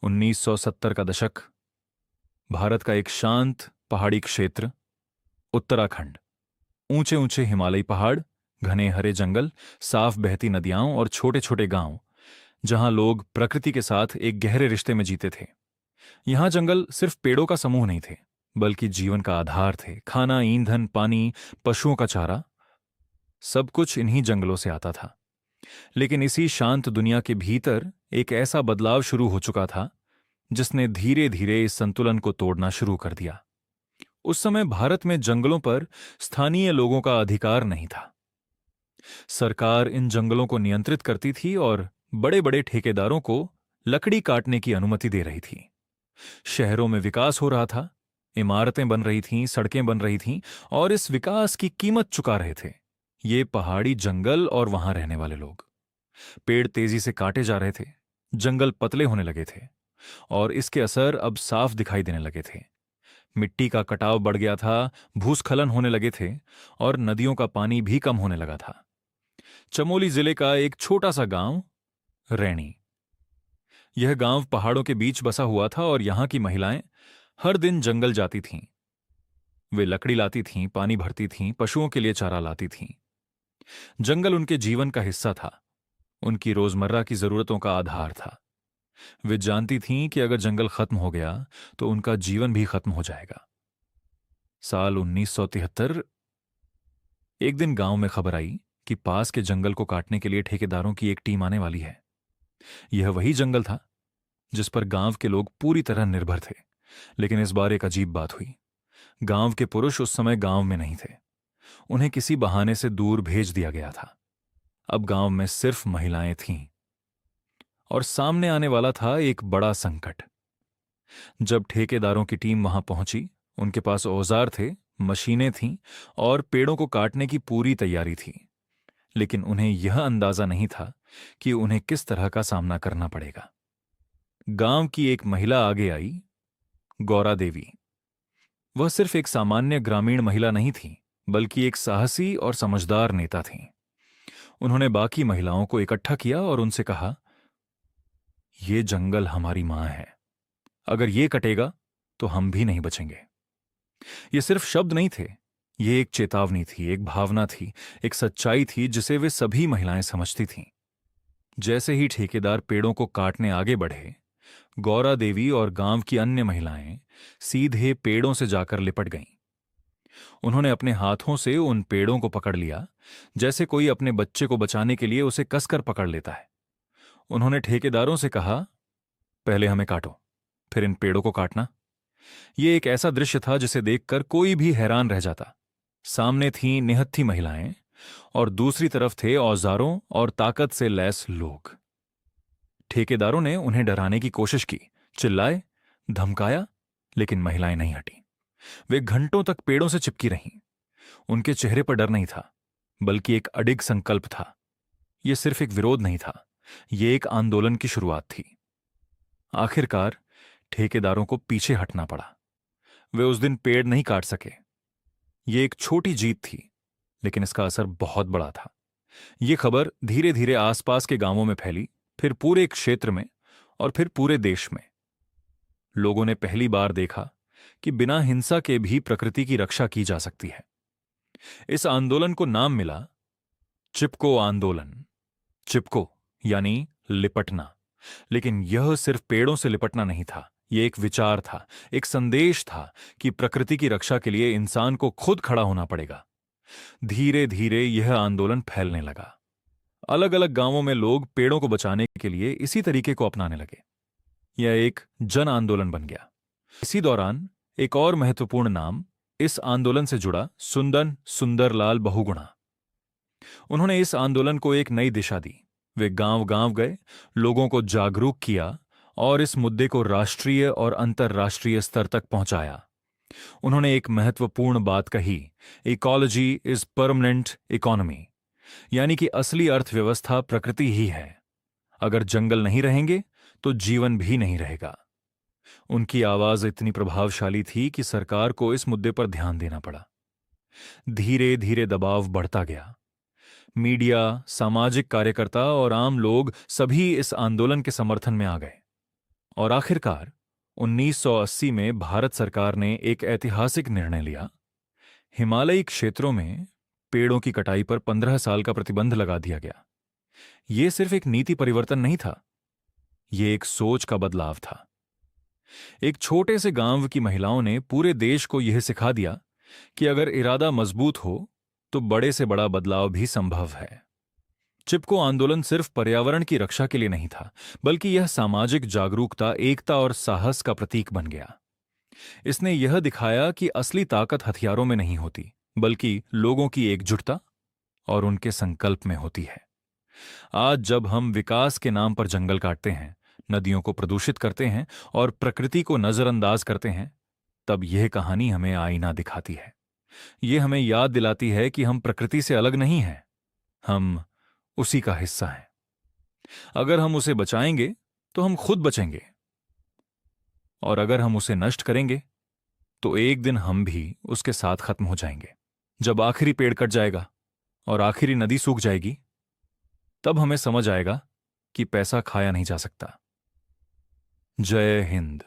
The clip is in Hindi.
1970 का दशक। भारत का एक शांत पहाड़ी क्षेत्र, उत्तराखंड। ऊंचे ऊंचे हिमालयी पहाड़, घने हरे जंगल, साफ बहती नदियां और छोटे छोटे गांव जहां लोग प्रकृति के साथ एक गहरे रिश्ते में जीते थे। यहां जंगल सिर्फ पेड़ों का समूह नहीं थे, बल्कि जीवन का आधार थे। खाना, ईंधन, पानी, पशुओं का चारा, सब कुछ इन्हीं जंगलों से आता था। लेकिन इसी शांत दुनिया के भीतर एक ऐसा बदलाव शुरू हो चुका था जिसने धीरे धीरे इस संतुलन को तोड़ना शुरू कर दिया। उस समय भारत में जंगलों पर स्थानीय लोगों का अधिकार नहीं था। सरकार इन जंगलों को नियंत्रित करती थी और बड़े बड़े ठेकेदारों को लकड़ी काटने की अनुमति दे रही थी। शहरों में विकास हो रहा था, इमारतें बन रही थीं, सड़कें बन रही थीं, और इस विकास की कीमत चुका रहे थे ये पहाड़ी जंगल और वहां रहने वाले लोग। पेड़ तेजी से काटे जा रहे थे, जंगल पतले होने लगे थे, और इसके असर अब साफ दिखाई देने लगे थे। मिट्टी का कटाव बढ़ गया था, भूस्खलन होने लगे थे, और नदियों का पानी भी कम होने लगा था। चमोली जिले का एक छोटा सा गांव, रैणी। यह गांव पहाड़ों के बीच बसा हुआ था और यहां की महिलाएं हर दिन जंगल जाती थीं। वे लकड़ी लाती थीं, पानी भरती थीं, पशुओं के लिए चारा लाती थीं। जंगल उनके जीवन का हिस्सा था, उनकी रोजमर्रा की जरूरतों का आधार था। वे जानती थीं कि अगर जंगल खत्म हो गया तो उनका जीवन भी खत्म हो जाएगा। साल 1973 एक दिन गांव में खबर आई कि पास के जंगल को काटने के लिए ठेकेदारों की एक टीम आने वाली है। यह वही जंगल था जिस पर गांव के लोग पूरी तरह निर्भर थे। लेकिन इस बार एक अजीब बात हुई। गांव के पुरुष उस समय गांव में नहीं थे। उन्हें किसी बहाने से दूर भेज दिया गया था। अब गांव में सिर्फ महिलाएं थीं, और सामने आने वाला था एक बड़ा संकट। जब ठेकेदारों की टीम वहां पहुंची, उनके पास औजार थे, मशीनें थीं, और पेड़ों को काटने की पूरी तैयारी थी। लेकिन उन्हें यह अंदाजा नहीं था कि उन्हें किस तरह का सामना करना पड़ेगा। गांव की एक महिला आगे आई, गौरा देवी। वह सिर्फ एक सामान्य ग्रामीण महिला नहीं थी, बल्कि एक साहसी और समझदार नेता थीं। उन्होंने बाकी महिलाओं को इकट्ठा किया और उनसे कहा, ये जंगल हमारी मां है। अगर ये कटेगा तो हम भी नहीं बचेंगे। ये सिर्फ शब्द नहीं थे, ये एक चेतावनी थी, एक भावना थी, एक सच्चाई थी जिसे वे सभी महिलाएं समझती थीं। जैसे ही ठेकेदार पेड़ों को काटने आगे बढ़े, गौरा देवी और गांव की अन्य महिलाएं सीधे पेड़ों से जाकर लिपट गईं। उन्होंने अपने हाथों से उन पेड़ों को पकड़ लिया, जैसे कोई अपने बच्चे को बचाने के लिए उसे कसकर पकड़ लेता है। उन्होंने ठेकेदारों से कहा, पहले हमें काटो, फिर इन पेड़ों को काटना। यह एक ऐसा दृश्य था जिसे देखकर कोई भी हैरान रह जाता। सामने थीं निहत्थी महिलाएं, और दूसरी तरफ थे औजारों और ताकत से लैस लोग। ठेकेदारों ने उन्हें डराने की कोशिश की, चिल्लाए, धमकाया, लेकिन महिलाएं नहीं हटीं। वे घंटों तक पेड़ों से चिपकी रहीं। उनके चेहरे पर डर नहीं था, बल्कि एक अडिग संकल्प था। यह सिर्फ एक विरोध नहीं था, यह एक आंदोलन की शुरुआत थी। आखिरकार ठेकेदारों को पीछे हटना पड़ा। वे उस दिन पेड़ नहीं काट सके। यह एक छोटी जीत थी, लेकिन इसका असर बहुत बड़ा था। यह खबर धीरे धीरे आसपास के गांवों में फैली, फिर पूरे क्षेत्र में, और फिर पूरे देश में। लोगों ने पहली बार देखा कि बिना हिंसा के भी प्रकृति की रक्षा की जा सकती है। इस आंदोलन को नाम मिला चिपको आंदोलन। चिपको यानी लिपटना। लेकिन यह सिर्फ पेड़ों से लिपटना नहीं था, यह एक विचार था, एक संदेश था कि प्रकृति की रक्षा के लिए इंसान को खुद खड़ा होना पड़ेगा। धीरे धीरे यह आंदोलन फैलने लगा। अलग अलग गांवों में लोग पेड़ों को बचाने के लिए इसी तरीके को अपनाने लगे। यह एक जन आंदोलन बन गया। इसी दौरान एक और महत्वपूर्ण नाम इस आंदोलन से जुड़ा, सुंदरलाल बहुगुणा। उन्होंने इस आंदोलन को एक नई दिशा दी। वे गांव गांव गए, लोगों को जागरूक किया और इस मुद्दे को राष्ट्रीय और अंतर्राष्ट्रीय स्तर तक पहुंचाया। उन्होंने एक महत्वपूर्ण बात कही, इकोलॉजी इज परमानेंट इकोनॉमी, यानी कि असली अर्थव्यवस्था प्रकृति ही है। अगर जंगल नहीं रहेंगे तो जीवन भी नहीं रहेगा। उनकी आवाज इतनी प्रभावशाली थी कि सरकार को इस मुद्दे पर ध्यान देना पड़ा। धीरे धीरे दबाव बढ़ता गया। मीडिया, सामाजिक कार्यकर्ता और आम लोग सभी इस आंदोलन के समर्थन में आ गए। और आखिरकार 1980 में भारत सरकार ने एक ऐतिहासिक निर्णय लिया। हिमालयी क्षेत्रों में पेड़ों की कटाई पर 15 साल का प्रतिबंध लगा दिया गया। यह सिर्फ एक नीति परिवर्तन नहीं था, यह एक सोच का बदलाव था। एक छोटे से गांव की महिलाओं ने पूरे देश को यह सिखा दिया कि अगर इरादा मजबूत हो तो बड़े से बड़ा बदलाव भी संभव है। चिपको आंदोलन सिर्फ पर्यावरण की रक्षा के लिए नहीं था, बल्कि यह सामाजिक जागरूकता, एकता और साहस का प्रतीक बन गया। इसने यह दिखाया कि असली ताकत हथियारों में नहीं होती, बल्कि लोगों की एकजुटता और उनके संकल्प में होती है। आज जब हम विकास के नाम पर जंगल काटते हैं, नदियों को प्रदूषित करते हैं और प्रकृति को नजरअंदाज करते हैं, तब यह कहानी हमें आईना दिखाती है। यह हमें याद दिलाती है कि हम प्रकृति से अलग नहीं हैं, हम उसी का हिस्सा हैं। अगर हम उसे बचाएंगे तो हम खुद बचेंगे, और अगर हम उसे नष्ट करेंगे तो एक दिन हम भी उसके साथ खत्म हो जाएंगे। जब आखिरी पेड़ कट जाएगा और आखिरी नदी सूख जाएगी, तब हमें समझ आएगा कि पैसा खाया नहीं जा सकता। जय हिंद।